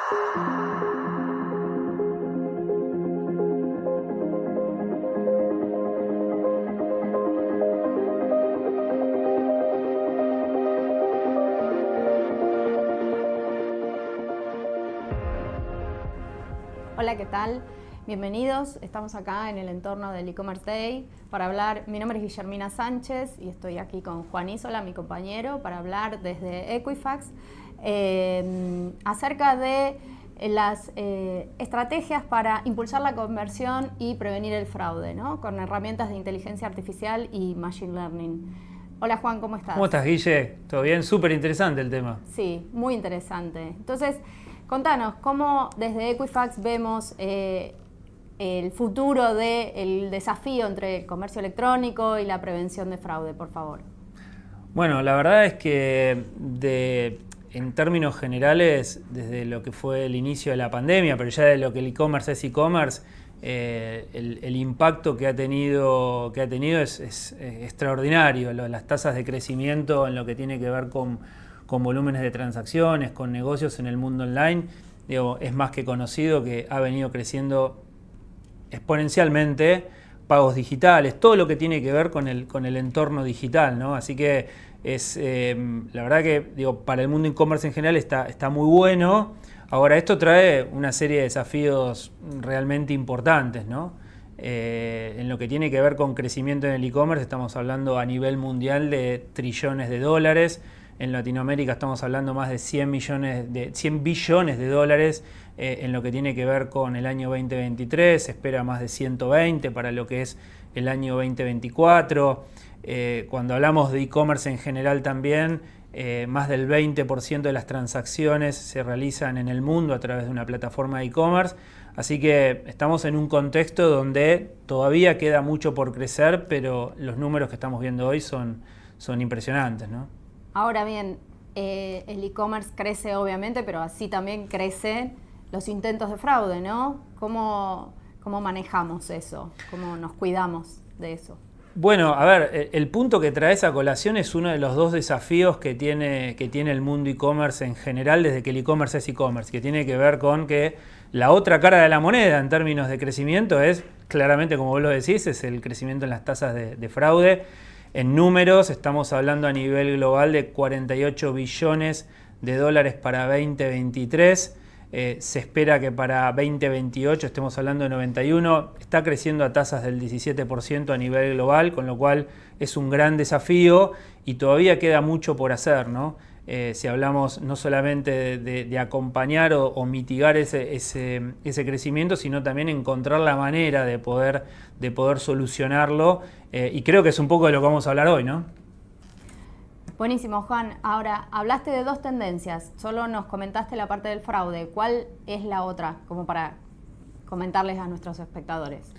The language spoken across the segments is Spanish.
Hola, ¿qué tal? Bienvenidos. Estamos acá en el entorno del e-commerce day para hablar. Mi nombre es Guillermina Sánchez y estoy aquí con Juan Isola, mi compañero, para hablar desde Equifax acerca de las estrategias para impulsar la conversión y prevenir el fraude, ¿no? Con herramientas de inteligencia artificial y machine learning. Hola Juan, ¿cómo estás? ¿Cómo estás, Guille? ¿Todo bien? Súper interesante el tema. Sí, muy interesante. Entonces, contanos, ¿cómo desde Equifax vemos el futuro del desafío entre el comercio electrónico y la prevención de fraude, por favor? Bueno, la verdad es que en términos generales, desde lo que fue el inicio de la pandemia, pero ya de lo que el e-commerce es e-commerce, el impacto que ha tenido es extraordinario. Las tasas de crecimiento en lo que tiene que ver con volúmenes de transacciones, con negocios en el mundo online, digo, es más que conocido que ha venido creciendo exponencialmente, pagos digitales, todo lo que tiene que ver con el entorno digital, ¿no? Así que es la verdad que digo, para el mundo e-commerce en general está muy bueno. Ahora, esto trae una serie de desafíos realmente importantes, ¿no? En lo que tiene que ver con crecimiento en el e-commerce, estamos hablando a nivel mundial de trillones de dólares. En Latinoamérica estamos hablando más de 100 billones de dólares en lo que tiene que ver con el año 2023, se espera más de 120 para lo que es el año 2024. Cuando hablamos de e-commerce en general también, más del 20% de las transacciones se realizan en el mundo a través de una plataforma de e-commerce. Así que estamos en un contexto donde todavía queda mucho por crecer, pero los números que estamos viendo hoy son impresionantes, ¿no? Ahora bien, el e-commerce crece obviamente, pero así también crecen los intentos de fraude, ¿no? ¿Cómo manejamos eso? ¿Cómo nos cuidamos de eso? Bueno, a ver, el punto que traes a colación es uno de los dos desafíos que tiene el mundo e-commerce en general desde que el e-commerce es e-commerce, que tiene que ver con que la otra cara de la moneda en términos de crecimiento es, claramente, como vos lo decís, es el crecimiento en las tasas de fraude. En números estamos hablando a nivel global de 48 billones de dólares para 2023. Se espera que para 2028 estemos hablando de 91. Está creciendo a tasas del 17% a nivel global, con lo cual es un gran desafío y todavía queda mucho por hacer, ¿no? Si hablamos no solamente de acompañar o mitigar ese crecimiento, sino también encontrar la manera de poder solucionarlo, y creo que es un poco de lo que vamos a hablar hoy, ¿no? Buenísimo, Juan. Ahora, hablaste de dos tendencias, solo nos comentaste la parte del fraude. ¿Cuál es la otra, como para comentarles a nuestros espectadores?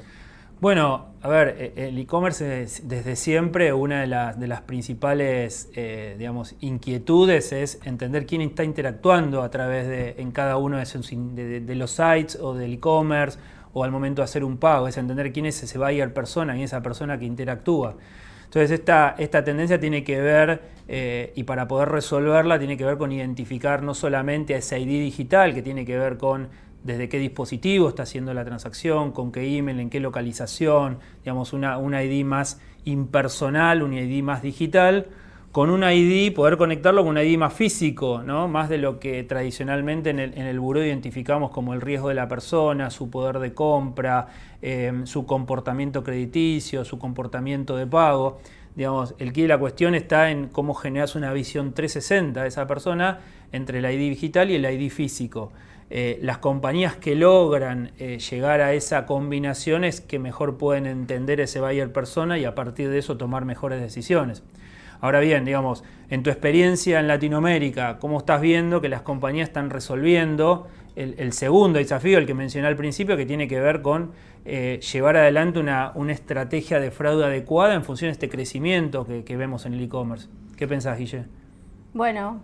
Bueno, a ver, el e-commerce es desde siempre una de las principales digamos, inquietudes es entender quién está interactuando a través en cada uno de los sites o del e-commerce o al momento de hacer un pago, es entender quién es ese buyer persona y esa persona que interactúa. Entonces esta tendencia tiene que ver, y para poder resolverla, tiene que ver con identificar no solamente a ese ID digital, que tiene que ver con desde qué dispositivo está haciendo la transacción, con qué email, en qué localización, digamos una ID más impersonal, un ID más digital, con un ID, poder conectarlo con un ID más físico, ¿no? Más de lo que tradicionalmente en el buró identificamos como el riesgo de la persona, su poder de compra, su comportamiento crediticio, su comportamiento de pago. Digamos, el quid de la cuestión está en cómo generas una visión 360 de esa persona entre el ID digital y el ID físico. Las compañías que logran llegar a esa combinación es que mejor pueden entender ese buyer persona y a partir de eso tomar mejores decisiones. Ahora bien, digamos, en tu experiencia en Latinoamérica, ¿cómo estás viendo que las compañías están resolviendo el segundo desafío, el que mencioné al principio, que tiene que ver con llevar adelante una estrategia de fraude adecuada en función de este crecimiento que vemos en el e-commerce? ¿Qué pensás, Guille? Bueno,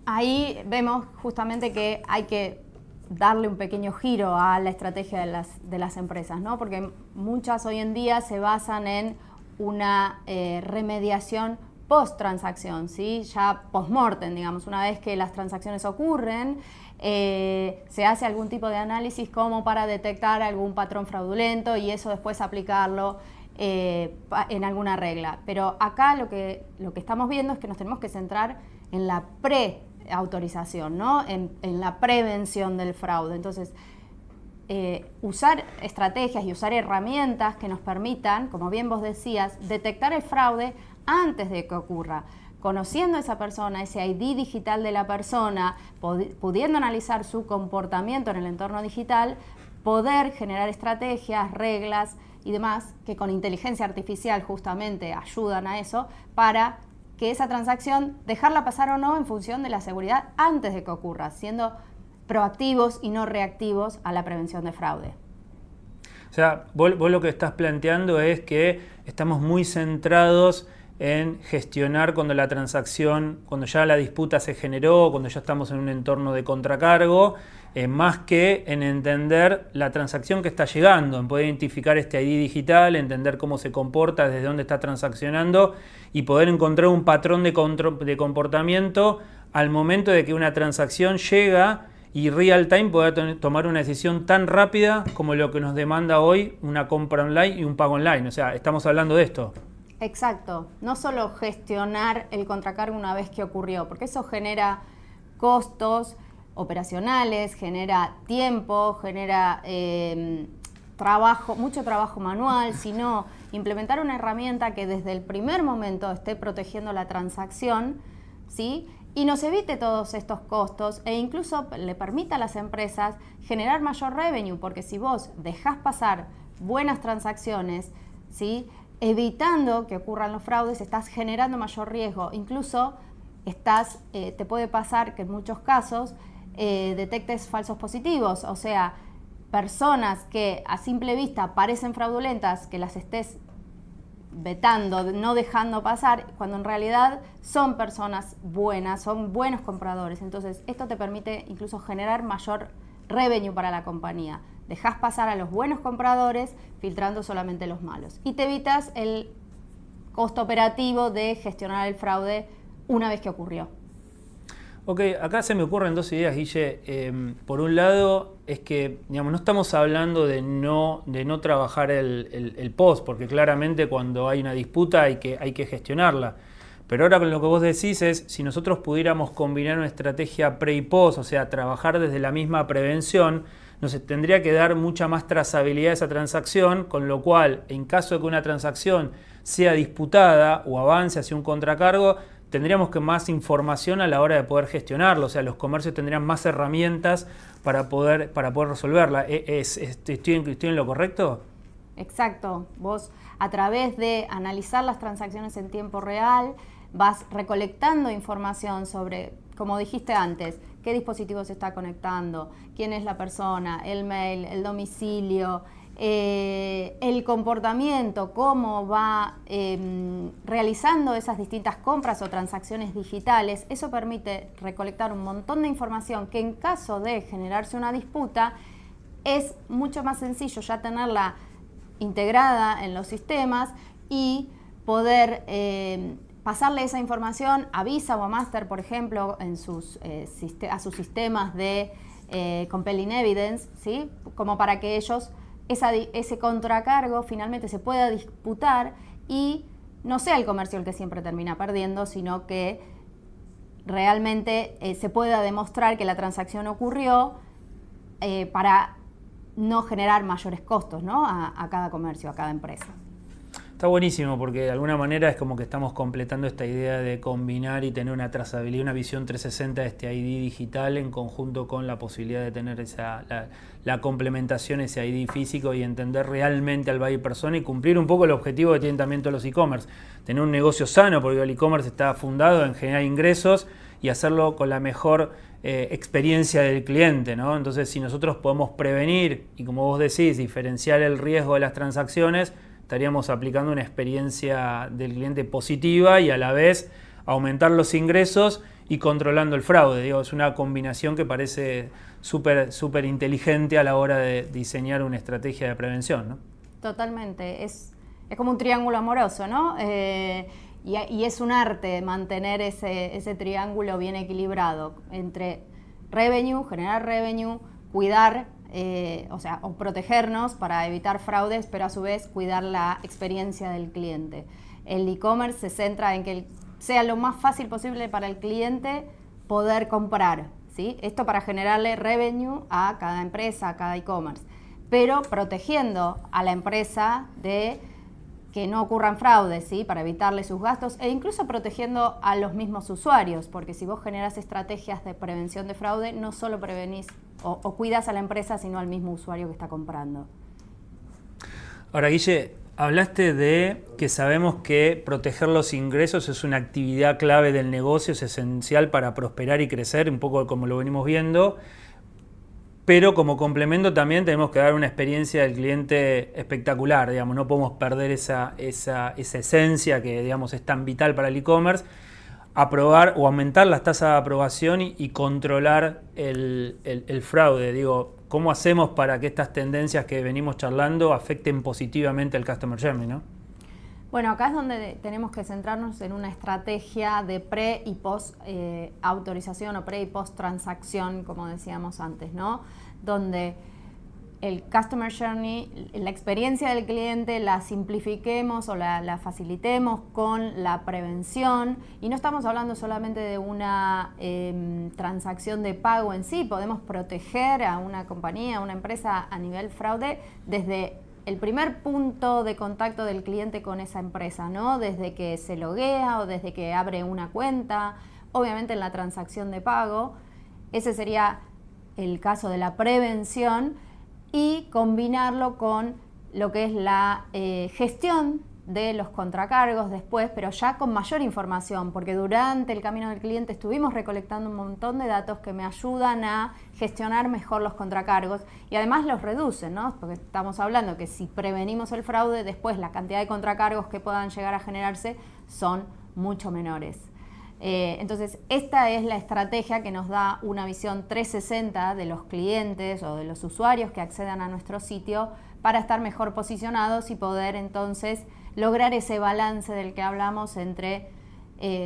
ahí vemos justamente que hay que darle un pequeño giro a la estrategia de las empresas, ¿no? Porque muchas hoy en día se basan en una remediación post-transacción, ¿sí? Ya post-mortem, digamos, una vez que las transacciones ocurren, se hace algún tipo de análisis como para detectar algún patrón fraudulento y eso después aplicarlo en alguna regla. Pero acá lo que estamos viendo es que nos tenemos que centrar en la pre-autorización, ¿no? En la prevención del fraude. Entonces, usar estrategias y usar herramientas que nos permitan, como bien vos decías, detectar el fraude antes de que ocurra, conociendo a esa persona, ese ID digital de la persona, pudiendo analizar su comportamiento en el entorno digital, poder generar estrategias, reglas y demás que con inteligencia artificial justamente ayudan a eso para que esa transacción, dejarla pasar o no en función de la seguridad antes de que ocurra, siendo proactivos y no reactivos a la prevención de fraude. O sea, vos lo que estás planteando es que estamos muy centrados en gestionar cuando la transacción, cuando ya la disputa se generó, cuando ya estamos en un entorno de contracargo, más que en entender la transacción que está llegando, en poder identificar este ID digital, entender cómo se comporta, desde dónde está transaccionando y poder encontrar un patrón de comportamiento al momento de que una transacción llega y real time poder tomar una decisión tan rápida como lo que nos demanda hoy una compra online y un pago online. O sea, estamos hablando de esto. Exacto, no solo gestionar el contracargo una vez que ocurrió, porque eso genera costos operacionales, genera tiempo, genera mucho trabajo manual, sino implementar una herramienta que desde el primer momento esté protegiendo la transacción, ¿sí? Y nos evite todos estos costos e incluso le permita a las empresas generar mayor revenue, porque si vos dejás pasar buenas transacciones, ¿sí?, evitando que ocurran los fraudes, estás generando mayor riesgo. Incluso te puede pasar que en muchos casos detectes falsos positivos, o sea, personas que a simple vista parecen fraudulentas, que las estés vetando, no dejando pasar, cuando en realidad son personas buenas, son buenos compradores. Entonces, esto te permite incluso generar mayor revenue para la compañía. Dejás pasar a los buenos compradores, filtrando solamente los malos. Y te evitas el costo operativo de gestionar el fraude una vez que ocurrió. Ok, acá se me ocurren dos ideas, Guille. Por un lado, es que digamos, no estamos hablando de no trabajar el post, porque claramente cuando hay una disputa hay que gestionarla. Pero ahora con lo que vos decís es, si nosotros pudiéramos combinar una estrategia pre y post, o sea, trabajar desde la misma prevención, nos tendría que dar mucha más trazabilidad a esa transacción, con lo cual, en caso de que una transacción sea disputada o avance hacia un contracargo, tendríamos que más información a la hora de poder gestionarlo, o sea, los comercios tendrían más herramientas para poder resolverla. ¿Estoy en lo correcto? Exacto. Vos, a través de analizar las transacciones en tiempo real, vas recolectando información sobre, como dijiste antes, qué dispositivo se está conectando, quién es la persona, el mail, el domicilio, el comportamiento, cómo va realizando esas distintas compras o transacciones digitales. Eso permite recolectar un montón de información que en caso de generarse una disputa es mucho más sencillo ya tenerla integrada en los sistemas y poder pasarle esa información a Visa o a Master, por ejemplo, a sus sistemas de compelling evidence, ¿sí?, como para que ellos ese contracargo finalmente se pueda disputar y no sea el comercio el que siempre termina perdiendo, sino que realmente se pueda demostrar que la transacción ocurrió para no generar mayores costos, ¿no?, a cada comercio, a cada empresa. Está buenísimo porque de alguna manera es como que estamos completando esta idea de combinar y tener una trazabilidad, una visión 360 de este ID digital en conjunto con la posibilidad de tener la complementación, ese ID físico y entender realmente al buyer persona y cumplir un poco el objetivo que tienen también todos los e-commerce, tener un negocio sano, porque el e-commerce está fundado en generar ingresos y hacerlo con la mejor experiencia del cliente, ¿no? Entonces, si nosotros podemos prevenir y, como vos decís, diferenciar el riesgo de las transacciones, estaríamos aplicando una experiencia del cliente positiva y a la vez aumentar los ingresos y controlando el fraude. Digo, es una combinación que parece súper inteligente a la hora de diseñar una estrategia de prevención, ¿no? Totalmente, es como un triángulo amoroso, ¿no? y es un arte mantener ese triángulo bien equilibrado entre revenue, generar revenue, cuidar, o protegernos para evitar fraudes, pero a su vez cuidar la experiencia del cliente. El e-commerce se centra en que sea lo más fácil posible para el cliente poder comprar, ¿sí? Esto para generarle revenue a cada empresa, a cada e-commerce, pero protegiendo a la empresa de que no ocurran fraudes, ¿sí? Para evitarle sus gastos e incluso protegiendo a los mismos usuarios, porque si vos generás estrategias de prevención de fraude, no solo prevenís o cuidas a la empresa, sino al mismo usuario que está comprando. Ahora, Guille, hablaste de que sabemos que proteger los ingresos es una actividad clave del negocio, es esencial para prosperar y crecer, un poco como lo venimos viendo. Pero como complemento también tenemos que dar una experiencia del cliente espectacular, digamos, no podemos perder esa esencia que, digamos, es tan vital para el e-commerce, aprobar o aumentar las tasas de aprobación y controlar el fraude. Digo, ¿cómo hacemos para que estas tendencias que venimos charlando afecten positivamente al Customer Journey, ¿no? Bueno, acá es donde tenemos que centrarnos en una estrategia de pre y post autorización o pre y post transacción, como decíamos antes, ¿no? Donde el Customer Journey, la experiencia del cliente, la simplifiquemos o la facilitemos con la prevención. Y no estamos hablando solamente de una transacción de pago en sí, podemos proteger a una compañía, a una empresa a nivel fraude desde el primer punto de contacto del cliente con esa empresa, ¿no? Desde que se loguea o desde que abre una cuenta, obviamente en la transacción de pago. Ese sería el caso de la prevención y combinarlo con lo que es la gestión de los contracargos después, pero ya con mayor información, porque durante el camino del cliente estuvimos recolectando un montón de datos que me ayudan a gestionar mejor los contracargos y además los reducen, ¿no? Porque estamos hablando que si prevenimos el fraude, después la cantidad de contracargos que puedan llegar a generarse son mucho menores. Entonces, esta es la estrategia que nos da una visión 360 de los clientes o de los usuarios que accedan a nuestro sitio para estar mejor posicionados y poder entonces lograr ese balance del que hablamos entre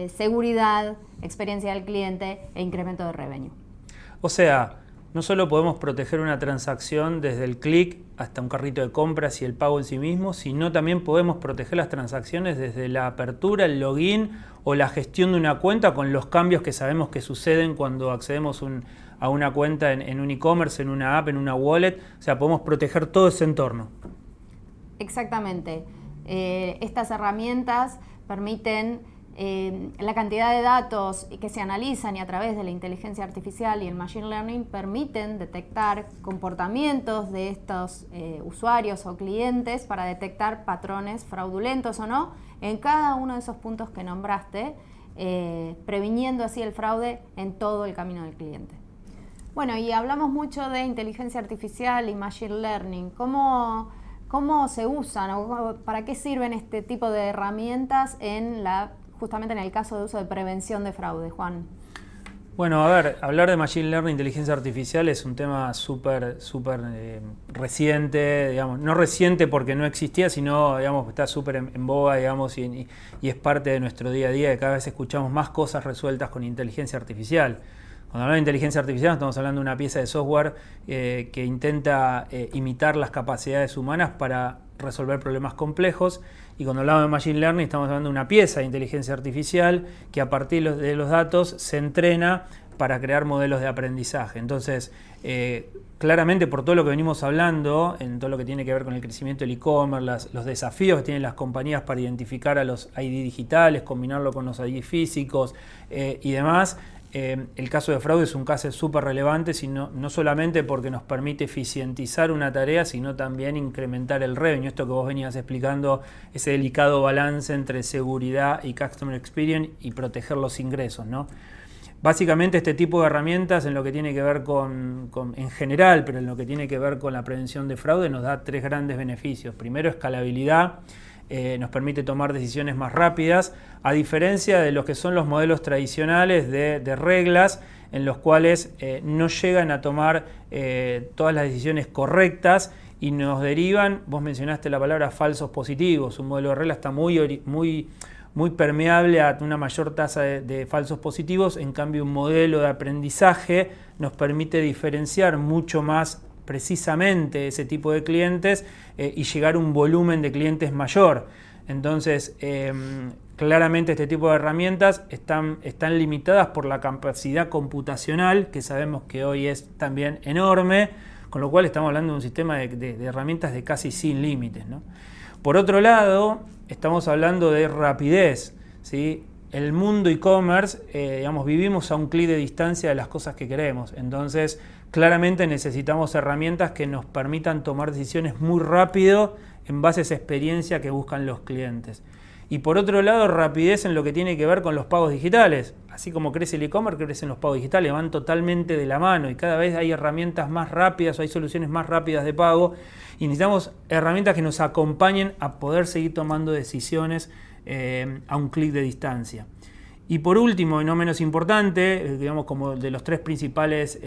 seguridad, experiencia del cliente e incremento de revenue. O sea, no solo podemos proteger una transacción desde el clic hasta un carrito de compras y el pago en sí mismo, sino también podemos proteger las transacciones desde la apertura, el login o la gestión de una cuenta con los cambios que sabemos que suceden cuando accedemos a una cuenta en un e-commerce, en una app, en una wallet. O sea, podemos proteger todo ese entorno. Exactamente. Estas herramientas permiten la cantidad de datos que se analizan y a través de la inteligencia artificial y el machine learning permiten detectar comportamientos de estos usuarios o clientes para detectar patrones fraudulentos o no en cada uno de esos puntos que nombraste, previniendo así el fraude en todo el camino del cliente. Bueno, y hablamos mucho de inteligencia artificial y machine learning. ¿Cómo se usan o para qué sirven este tipo de herramientas justamente en el caso de uso de prevención de fraude, Juan? Bueno, a ver, hablar de Machine Learning, inteligencia artificial, es un tema súper reciente, digamos, no reciente porque no existía, sino, digamos, está súper en boga, digamos, y es parte de nuestro día a día, que cada vez escuchamos más cosas resueltas con inteligencia artificial. Cuando hablamos de inteligencia artificial estamos hablando de una pieza de software que intenta imitar las capacidades humanas para resolver problemas complejos, y cuando hablamos de Machine Learning estamos hablando de una pieza de inteligencia artificial que a partir de los datos se entrena para crear modelos de aprendizaje. Entonces, claramente por todo lo que venimos hablando, en todo lo que tiene que ver con el crecimiento del e-commerce, los desafíos que tienen las compañías para identificar a los ID digitales, combinarlo con los ID físicos y demás, el caso de fraude es un caso súper relevante, no solamente porque nos permite eficientizar una tarea, sino también incrementar el revenue. Esto que vos venías explicando, ese delicado balance entre seguridad y customer experience y proteger los ingresos, ¿no? Básicamente este tipo de herramientas en lo que tiene que ver en general, pero en lo que tiene que ver con la prevención de fraude nos da tres grandes beneficios. Primero, escalabilidad. Nos permite tomar decisiones más rápidas, a diferencia de lo que son los modelos tradicionales de reglas, en los cuales no llegan a tomar todas las decisiones correctas y nos derivan, vos mencionaste la palabra falsos positivos. Un modelo de reglas está muy muy permeable a una mayor tasa de falsos positivos. En cambio, un modelo de aprendizaje nos permite diferenciar mucho más precisamente ese tipo de clientes y llegar a un volumen de clientes mayor. Entonces, claramente este tipo de herramientas están limitadas por la capacidad computacional, que sabemos que hoy es también enorme, con lo cual estamos hablando de un sistema de herramientas de casi sin límites, ¿no? Por otro lado, estamos hablando de rapidez, ¿sí? El mundo e-commerce, vivimos a un clic de distancia de las cosas que queremos. Entonces, claramente necesitamos herramientas que nos permitan tomar decisiones muy rápido en base a esa experiencia que buscan los clientes. Y por otro lado, rapidez en lo que tiene que ver con los pagos digitales. Así como crece el e-commerce, crecen los pagos digitales, van totalmente de la mano y cada vez hay herramientas más rápidas o hay soluciones más rápidas de pago y necesitamos herramientas que nos acompañen a poder seguir tomando decisiones a un clic de distancia. Y por último, y no menos importante, como de los tres principales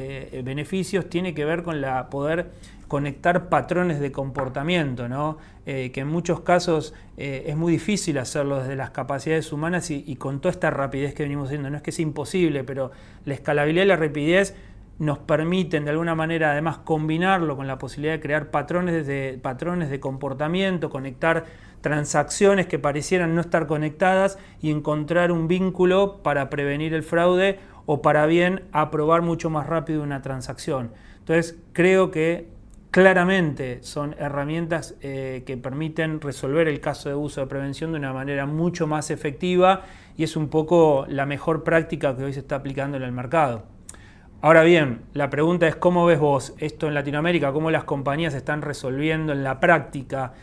beneficios, tiene que ver con poder conectar patrones de comportamiento, ¿no? Que en muchos casos es muy difícil hacerlo desde las capacidades humanas y con toda esta rapidez que venimos haciendo. No es que sea imposible, pero la escalabilidad y la rapidez nos permiten de alguna manera además combinarlo con la posibilidad de crear patrones de comportamiento, conectar transacciones que parecieran no estar conectadas y encontrar un vínculo para prevenir el fraude o para bien aprobar mucho más rápido una transacción. Entonces creo que claramente son herramientas que permiten resolver el caso de uso de prevención de una manera mucho más efectiva y es un poco la mejor práctica que hoy se está aplicando en el mercado. Ahora bien, la pregunta es ¿cómo ves vos esto en Latinoamérica? ¿Cómo las compañías están resolviendo en la práctica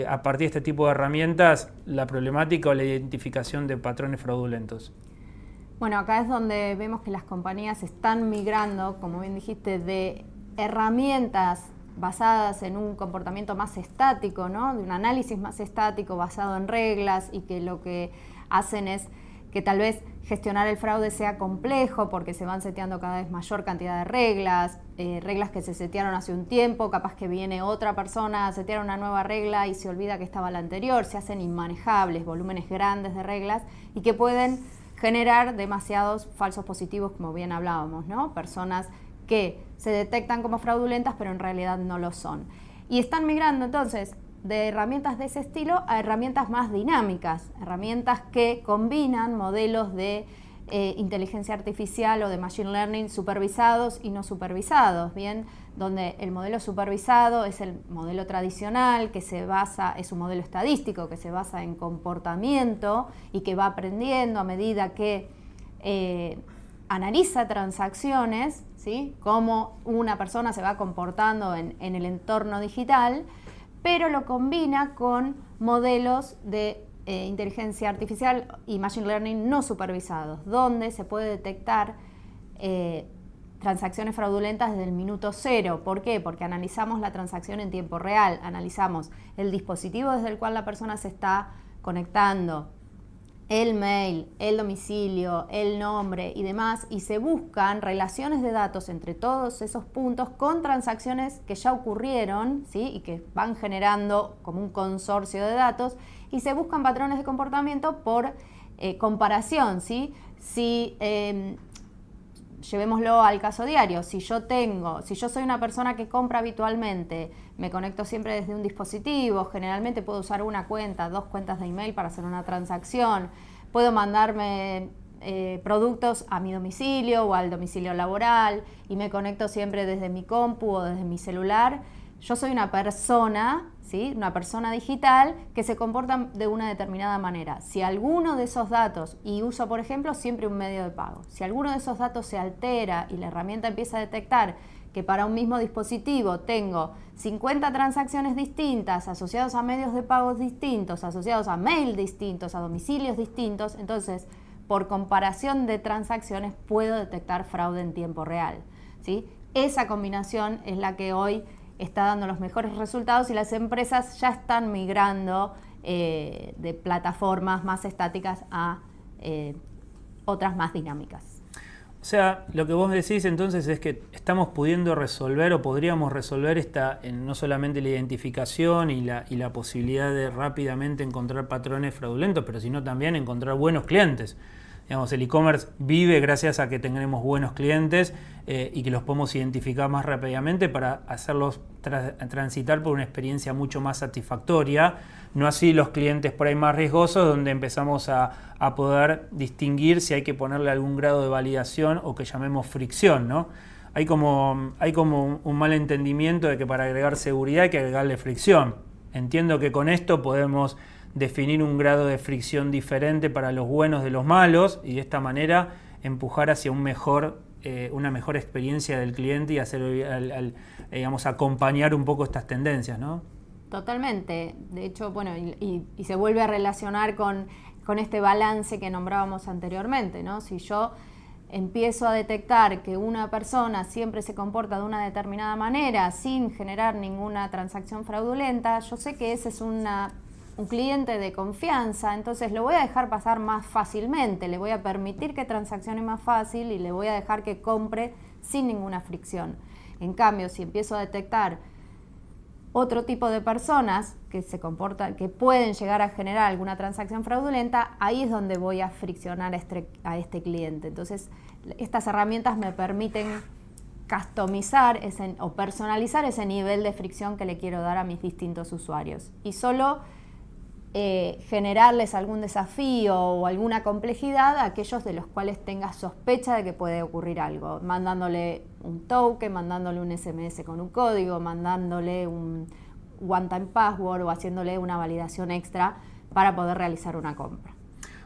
a partir de este tipo de herramientas la problemática o la identificación de patrones fraudulentos? Bueno, acá es donde vemos que las compañías están migrando, como bien dijiste, de herramientas basadas en un comportamiento más estático, ¿no? De un análisis más estático basado en reglas y que lo que hacen es que tal vez gestionar el fraude sea complejo porque se van seteando cada vez mayor cantidad de reglas, reglas que se setearon hace un tiempo, capaz que viene otra persona a setear una nueva regla y se olvida que estaba la anterior, se hacen inmanejables, volúmenes grandes de reglas y que pueden generar demasiados falsos positivos, como bien hablábamos, ¿no? Personas que se detectan como fraudulentas pero en realidad no lo son. Y están migrando entonces de herramientas de ese estilo a herramientas más dinámicas, herramientas que combinan modelos de inteligencia artificial o de machine learning supervisados y no supervisados, ¿bien? Donde el modelo supervisado es el modelo tradicional que es un modelo estadístico que se basa en comportamiento y que va aprendiendo a medida que analiza transacciones, ¿sí? Cómo una persona se va comportando en el entorno digital, pero lo combina con modelos de inteligencia artificial y machine learning no supervisados, donde se puede detectar transacciones fraudulentas desde el minuto cero. ¿Por qué? Porque analizamos la transacción en tiempo real, analizamos el dispositivo desde el cual la persona se está conectando, el mail, el domicilio, el nombre y demás, y se buscan relaciones de datos entre todos esos puntos con transacciones que ya ocurrieron, ¿sí? Y que van generando como un consorcio de datos, y se buscan patrones de comportamiento por comparación, ¿sí? Llevémoslo al caso diario, si yo soy una persona que compra habitualmente, me conecto siempre desde un dispositivo, generalmente puedo usar una cuenta, 2 cuentas de email para hacer una transacción, puedo mandarme productos a mi domicilio o al domicilio laboral y me conecto siempre desde mi compu o desde mi celular. Yo soy una persona, ¿sí? Una persona digital que se comporta de una determinada manera. Si alguno de esos datos, y uso por ejemplo siempre un medio de pago, si alguno de esos datos se altera y la herramienta empieza a detectar que para un mismo dispositivo tengo 50 transacciones distintas asociadas a medios de pagos distintos, asociados a mail distintos, a domicilios distintos, entonces por comparación de transacciones puedo detectar fraude en tiempo real, ¿sí? Esa combinación es la que hoy está dando los mejores resultados y las empresas ya están migrando de plataformas más estáticas a otras más dinámicas. O sea, lo que vos decís entonces es que estamos pudiendo resolver o podríamos resolver no solamente la identificación y la posibilidad de rápidamente encontrar patrones fraudulentos, pero sino también encontrar buenos clientes. Digamos, el e-commerce vive gracias a que tengamos buenos clientes y que los podemos identificar más rápidamente para hacerlos transitar por una experiencia mucho más satisfactoria. No así los clientes por ahí más riesgosos, donde empezamos a poder distinguir si hay que ponerle algún grado de validación o que llamemos fricción, ¿no? Hay como un mal entendimiento de que para agregar seguridad hay que agregarle fricción. Entiendo que con esto podemos definir un grado de fricción diferente para los buenos de los malos y de esta manera empujar hacia una mejor experiencia del cliente y hacer, digamos, acompañar un poco estas tendencias, ¿no? Totalmente. De hecho, bueno, y se vuelve a relacionar con este balance que nombrábamos anteriormente, ¿no? Si yo empiezo a detectar que una persona siempre se comporta de una determinada manera sin generar ninguna transacción fraudulenta, yo sé que ese es un cliente de confianza, entonces lo voy a dejar pasar más fácilmente, le voy a permitir que transaccione más fácil y le voy a dejar que compre sin ninguna fricción. En cambio, si empiezo a detectar otro tipo de personas que se comportan, que pueden llegar a generar alguna transacción fraudulenta, ahí es donde voy a friccionar a este cliente. Entonces, estas herramientas me permiten customizar o personalizar ese nivel de fricción que le quiero dar a mis distintos usuarios. Y solo generarles algún desafío o alguna complejidad a aquellos de los cuales tenga sospecha de que puede ocurrir algo, mandándole un token, mandándole un SMS con un código, mandándole un one-time password o haciéndole una validación extra para poder realizar una compra.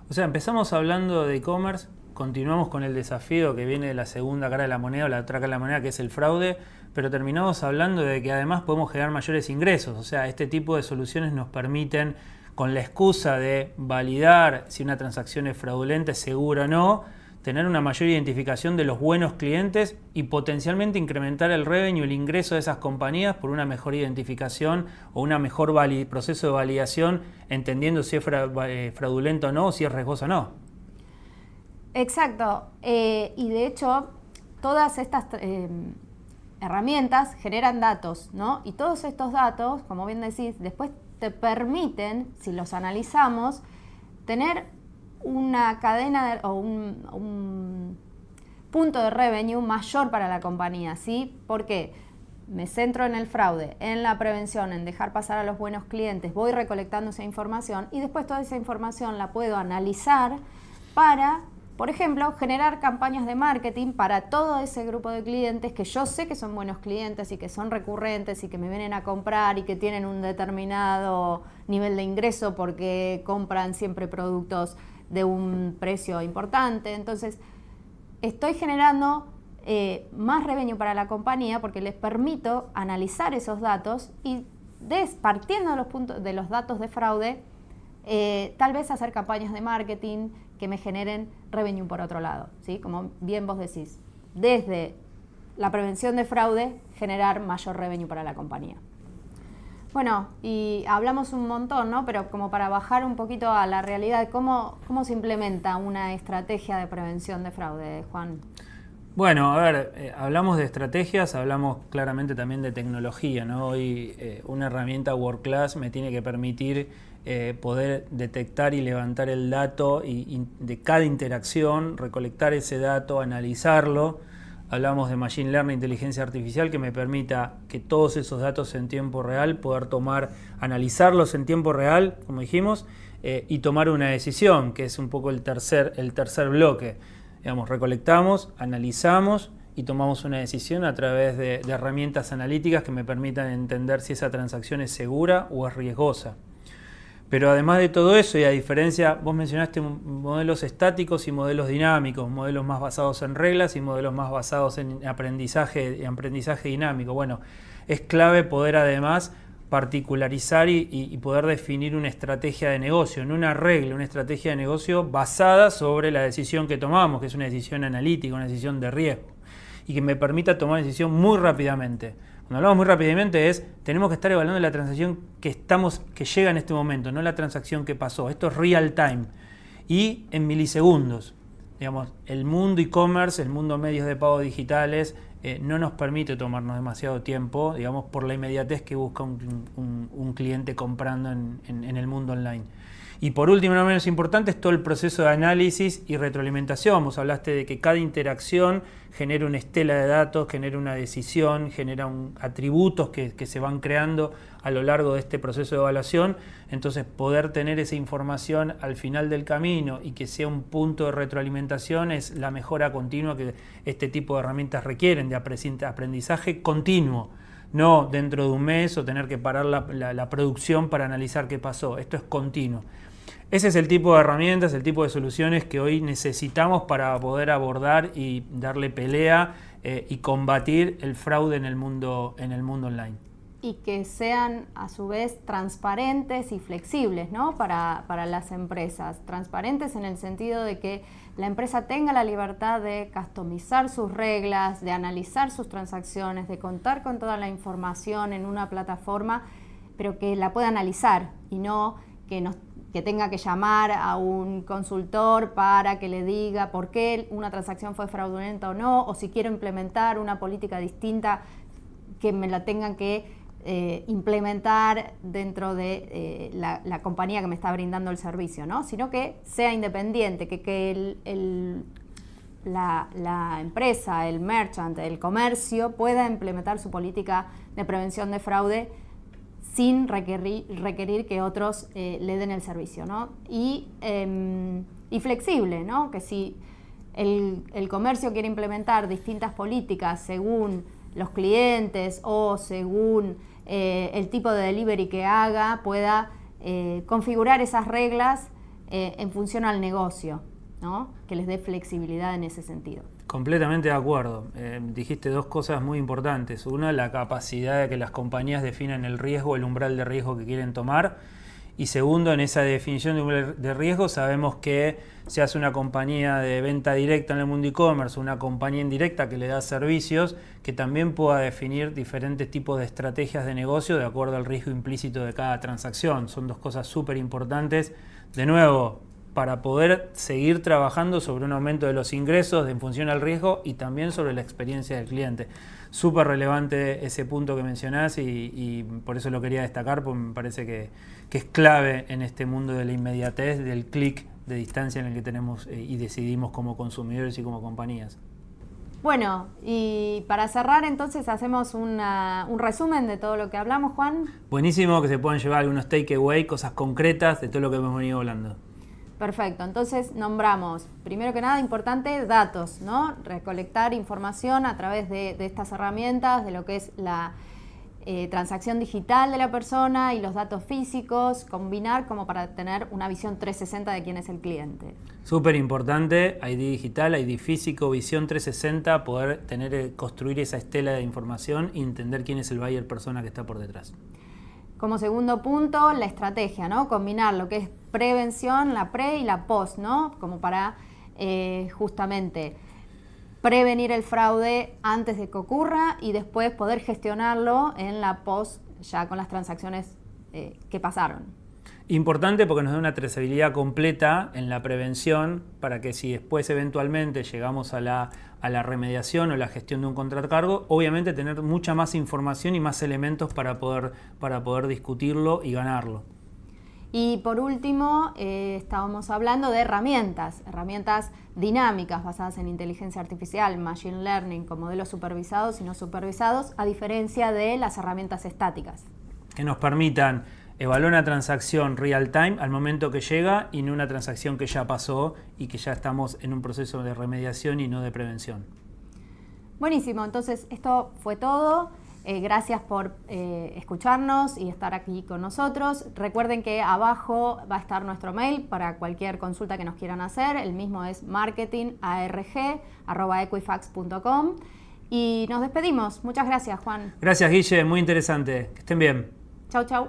O sea, empezamos hablando de e-commerce, continuamos con el desafío que viene de la segunda cara de la moneda o la otra cara de la moneda, que es el fraude, pero terminamos hablando de que además podemos generar mayores ingresos. O sea, este tipo de soluciones nos permiten, con la excusa de validar si una transacción es fraudulenta, es segura o no, tener una mayor identificación de los buenos clientes y potencialmente incrementar el revenue, el ingreso de esas compañías por una mejor identificación o una mejor proceso de validación, entendiendo si es fraudulento o no, o si es riesgoso o no. Exacto. Y de hecho, todas estas herramientas generan datos, ¿no? Y todos estos datos, como bien decís, después te permiten, si los analizamos, tener una cadena o un punto de revenue mayor para la compañía, ¿sí? Porque me centro en el fraude, en la prevención, en dejar pasar a los buenos clientes, voy recolectando esa información y después toda esa información la puedo analizar para, por ejemplo, generar campañas de marketing para todo ese grupo de clientes que yo sé que son buenos clientes y que son recurrentes y que me vienen a comprar y que tienen un determinado nivel de ingreso porque compran siempre productos de un precio importante. Entonces, estoy generando más revenue para la compañía porque les permito analizar esos datos y partiendo de los datos de fraude, tal vez hacer campañas de marketing que me generen revenue por otro lado, ¿sí? Como bien vos decís, desde la prevención de fraude, generar mayor revenue para la compañía. Bueno, y hablamos un montón, ¿no? Pero como para bajar un poquito a la realidad, ¿cómo se implementa una estrategia de prevención de fraude, Juan? Bueno, a ver, hablamos de estrategias, hablamos claramente también de tecnología, ¿no? Hoy una herramienta World Class me tiene que permitir poder detectar y levantar el dato de cada interacción, recolectar ese dato, analizarlo. Hablamos de Machine Learning, inteligencia artificial, que me permita que todos esos datos en tiempo real, poder analizarlos en tiempo real, como dijimos, y tomar una decisión, que es un poco el tercer bloque. Digamos, recolectamos, analizamos y tomamos una decisión a través de herramientas analíticas que me permitan entender si esa transacción es segura o es riesgosa. Pero además de todo eso, y a diferencia, vos mencionaste modelos estáticos y modelos dinámicos, modelos más basados en reglas y modelos más basados en aprendizaje dinámico. Bueno, es clave poder además particularizar y poder definir una estrategia de negocio, no una regla, una estrategia de negocio basada sobre la decisión que tomamos, que es una decisión analítica, una decisión de riesgo, y que me permita tomar una decisión muy rápidamente. Cuando hablamos muy rápidamente tenemos que estar evaluando la transacción que llega en este momento, no la transacción que pasó. Esto es real time y en milisegundos. digamos, el mundo e-commerce, el mundo medios de pago digitales, no nos permite tomarnos demasiado tiempo, digamos, por la inmediatez que busca un cliente comprando en el mundo online. Y por último, no menos importante, es todo el proceso de análisis y retroalimentación. Vos hablaste de que cada interacción genera una estela de datos, genera una decisión, genera atributos que se van creando a lo largo de este proceso de evaluación. Entonces, poder tener esa información al final del camino y que sea un punto de retroalimentación es la mejora continua que este tipo de herramientas requieren, de aprendizaje continuo. No dentro de un mes o tener que parar la producción para analizar qué pasó. Esto es continuo. Ese es el tipo de herramientas, el tipo de soluciones que hoy necesitamos para poder abordar y darle pelea y combatir el fraude en el mundo online. Y que sean a su vez transparentes y flexibles, ¿no? para las empresas. Transparentes en el sentido de que la empresa tenga la libertad de customizar sus reglas, de analizar sus transacciones, de contar con toda la información en una plataforma, pero que la pueda analizar y no que tenga que llamar a un consultor para que le diga por qué una transacción fue fraudulenta o no, o si quiero implementar una política distinta, que me la tengan que implementar dentro de la compañía que me está brindando el servicio, ¿no? Sino que sea independiente, que la empresa, el merchant, el comercio pueda implementar su política de prevención de fraude sin requerir que otros le den el servicio, ¿no? Y flexible, ¿no? Que si el comercio quiere implementar distintas políticas según los clientes o según el tipo de delivery que haga, pueda configurar esas reglas en función al negocio, ¿no? Que les dé flexibilidad en ese sentido. Completamente de acuerdo. Dijiste dos cosas muy importantes. Una, la capacidad de que las compañías definan el riesgo, el umbral de riesgo que quieren tomar. Y segundo, en esa definición de umbral de riesgo sabemos que se hace una compañía de venta directa en el mundo e-commerce, una compañía indirecta que le da servicios, que también pueda definir diferentes tipos de estrategias de negocio de acuerdo al riesgo implícito de cada transacción. Son dos cosas súper importantes. De nuevo, para poder seguir trabajando sobre un aumento de los ingresos en función al riesgo y también sobre la experiencia del cliente. Súper relevante ese punto que mencionás y por eso lo quería destacar, porque me parece que es clave en este mundo de la inmediatez, del clic de distancia en el que tenemos y decidimos como consumidores y como compañías. Bueno, y para cerrar entonces hacemos un resumen de todo lo que hablamos, Juan. Buenísimo, que se puedan llevar algunos takeaway, cosas concretas de todo lo que hemos venido hablando. Perfecto, entonces nombramos, primero que nada, importante, datos, ¿no? Recolectar información a través de estas herramientas, de lo que es la transacción digital de la persona y los datos físicos, combinar como para tener una visión 360 de quién es el cliente. Súper importante, ID digital, ID físico, visión 360, poder construir esa estela de información y entender quién es el buyer persona que está por detrás. Como segundo punto, la estrategia, ¿no? Combinar lo que es prevención, la pre y la post, ¿no? Como para justamente prevenir el fraude antes de que ocurra y después poder gestionarlo en la post ya con las transacciones que pasaron. Importante porque nos da una trazabilidad completa en la prevención para que si después eventualmente llegamos a la remediación o la gestión de un contracargo, obviamente tener mucha más información y más elementos para poder discutirlo y ganarlo. Y por último, estábamos hablando de herramientas dinámicas basadas en inteligencia artificial, machine learning, con modelos supervisados y no supervisados, a diferencia de las herramientas estáticas. Que nos permitan evaluar una transacción real time al momento que llega y no una transacción que ya pasó y que ya estamos en un proceso de remediación y no de prevención. Buenísimo, entonces esto fue todo. Gracias por escucharnos y estar aquí con nosotros. Recuerden que abajo va a estar nuestro mail para cualquier consulta que nos quieran hacer. El mismo es marketingarg@equifax.com. Y nos despedimos. Muchas gracias, Juan. Gracias, Guille. Muy interesante. Que estén bien. Chau, chau.